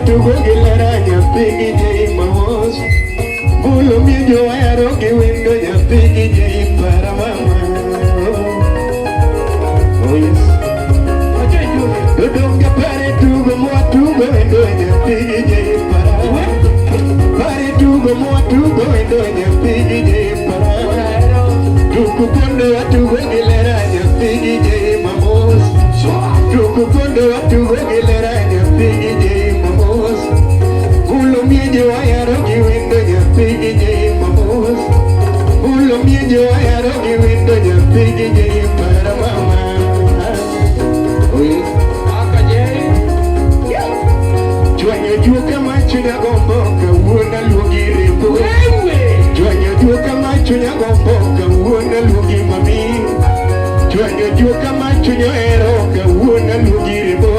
Tugo gilera nyathi gi mamos Bulo mijo wayaro gi wendo nyathi gi para mama. Oh yes. Dodonga pare tugo mwa tugo wendo nyathi gi para. Pare tugo mwa tugo wendo nyathi gi para. Tugo kondo tugo gilera nyathi gi mamos. Tugo kondo tugo gilera nyathi gi mamos. Bulo mijo wayaro gi wendo nyathi gi mamos. Bulo mijo wayaro gi wendo nyathi gi para mama. Chwanyo juoka machunya gombo kawuona luogi rembo. Chwanyo juoka machunya gombo kawuona luogi mami. Chwanyo juoka machunya ero kawuona luogi rembo.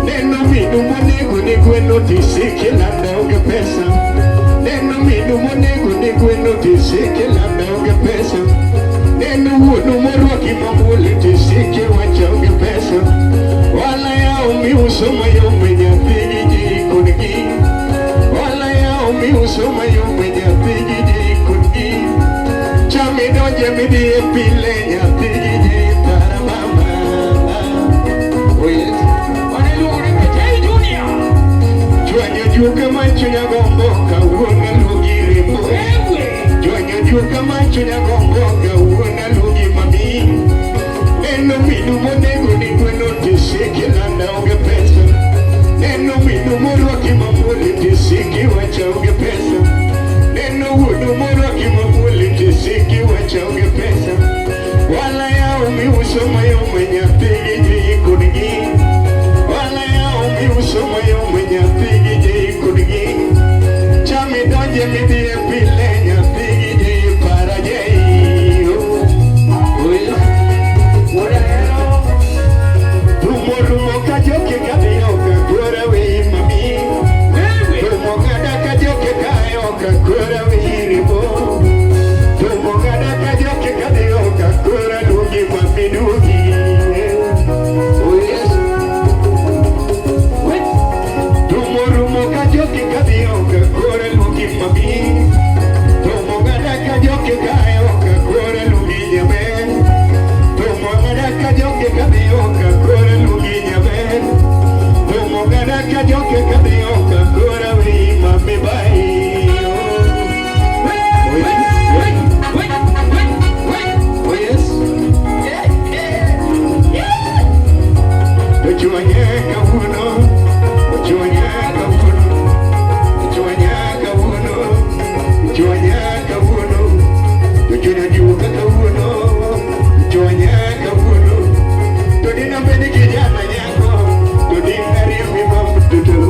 Neno minu monego ni gweno tisike landa oge pesa. Neno minu monego ni gweno tisike landa oge pesa. Neno wuono morwaki mamule tisike wacha oge pesa. Wala yao miuso mayome nyathi gi kodgi. Wala yao miuso mayome nyathi gi kodgi. Chami donje midhiye pile nyathi gi para mama. Oh yes. Chwanyo juoka machunya gombo kawuona luogi rembo. Chwanyo juoka machunya gombo kawuona luogi mami. Neno minu monego ni gweno tisike landa oge pesa. Neno minu morwaki mamule tisike wacha oge pesa. Neno wuono morwaki mamule tisike wacha oge pesa. Wala yao miuso mayome nyathi gi kodgi. Wala yao miuso mayome nyathi gi kodgi. Chami donje midhiye pile nyathi gi para jei. Oh yeah. Rumo kajoke kadioka kura we mami. Rumo kada kajoke kayoka kura we ribo. Rumo kada kajoke kadioka kura dugi mami dugi. Oh yes. Rumo kajoke kadioka kura dugi mami. Rumo kada kajoke kayoka kura dugi nyame. Rumo kada kajoke kadioka kura dugi nyame. Rumo kada kajoke kadioka kura we mami bai. Oh yes. Chwanya kawuno, chwanya kawuno, chwanya kawuno, chwanya kawuno, chwanya juoka kawuno, chwanya kawuno. Todina bedi kijana nyako, todina riwi mamdudu.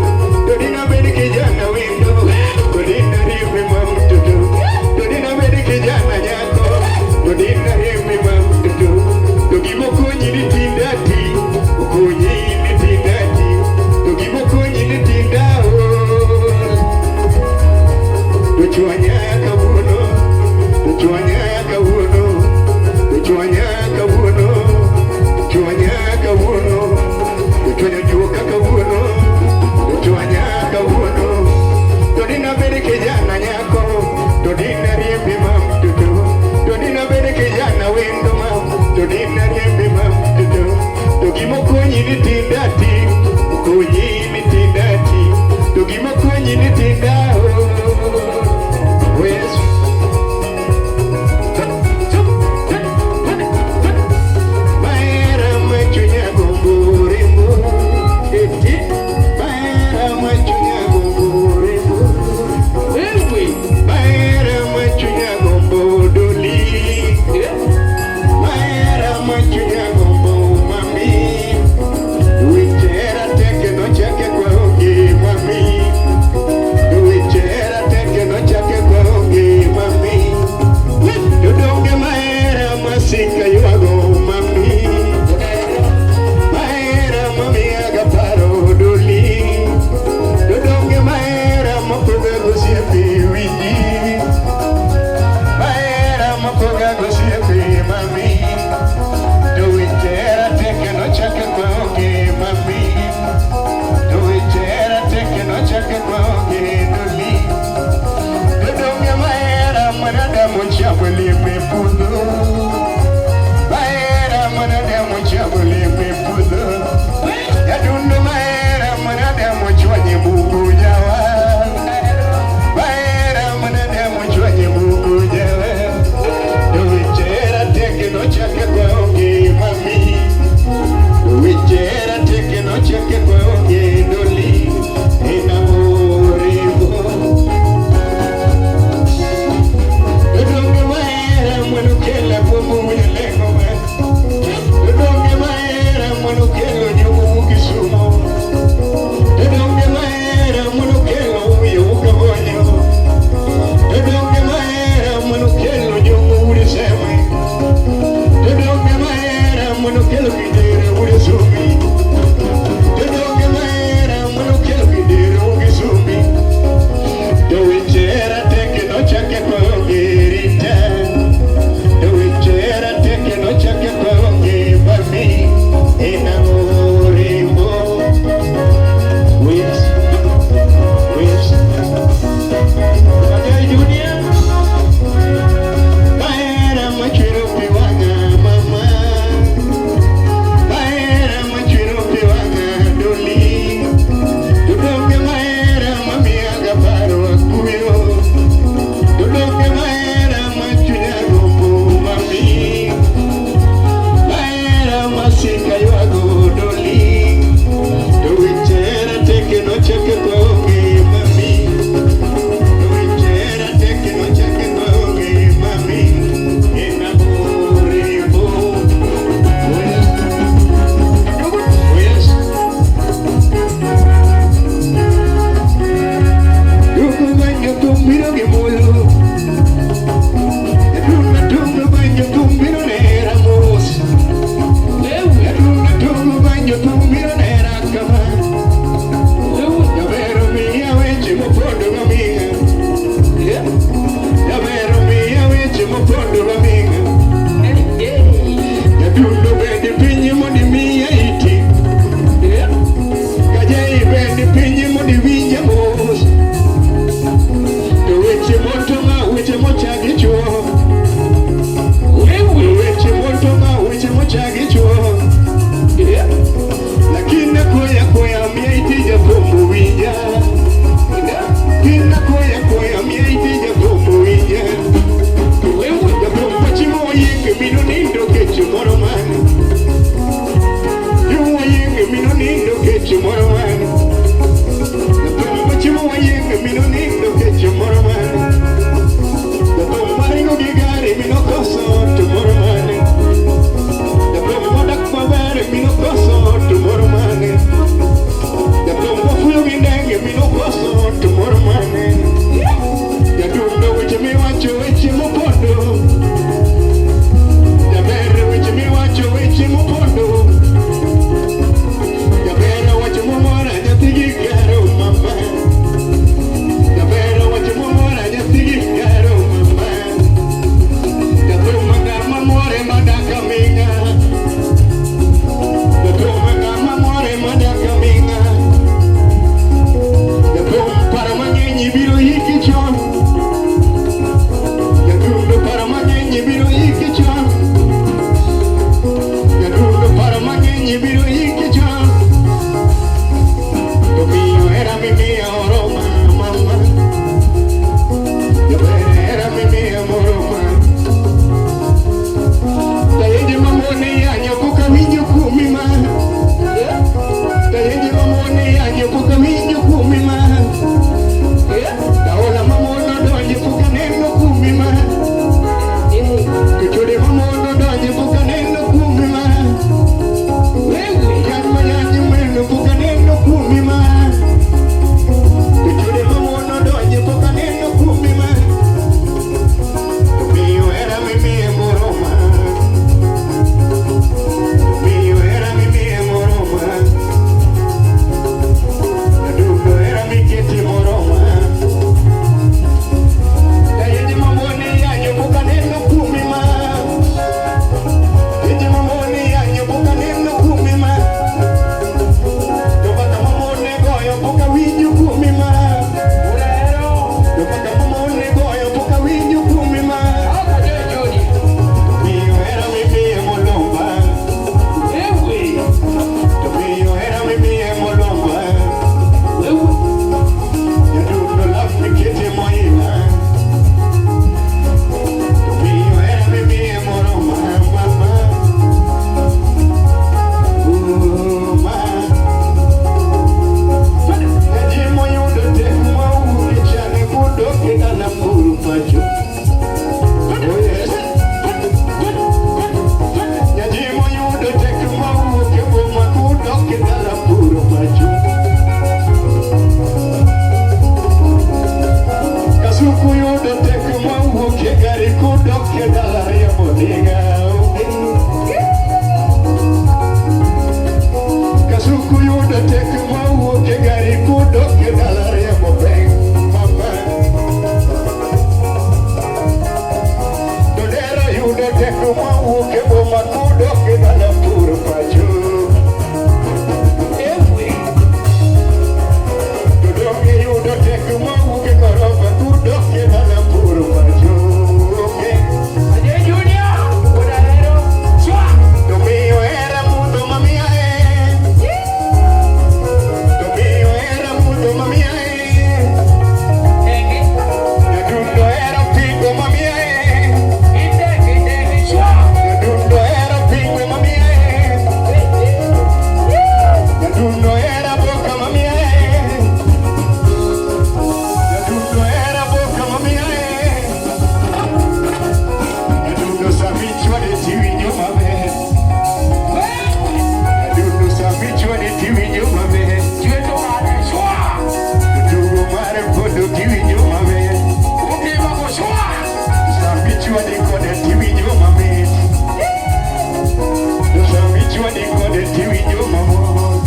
kode tiwinjo mamor.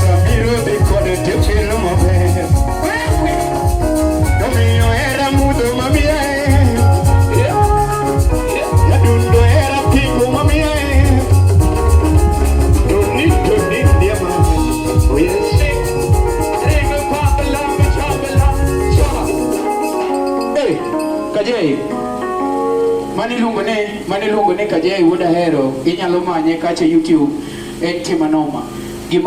Samiro dhi kode tefilo maber. Omiyo hera mudho mamiyae, jadundo hera pingo mamiyae. Doni ndiema, oh yes. Hey, Kajay, mani luongo ne Kajay wuod ahero, inyalo manye kacha YouTube, en Timanoma.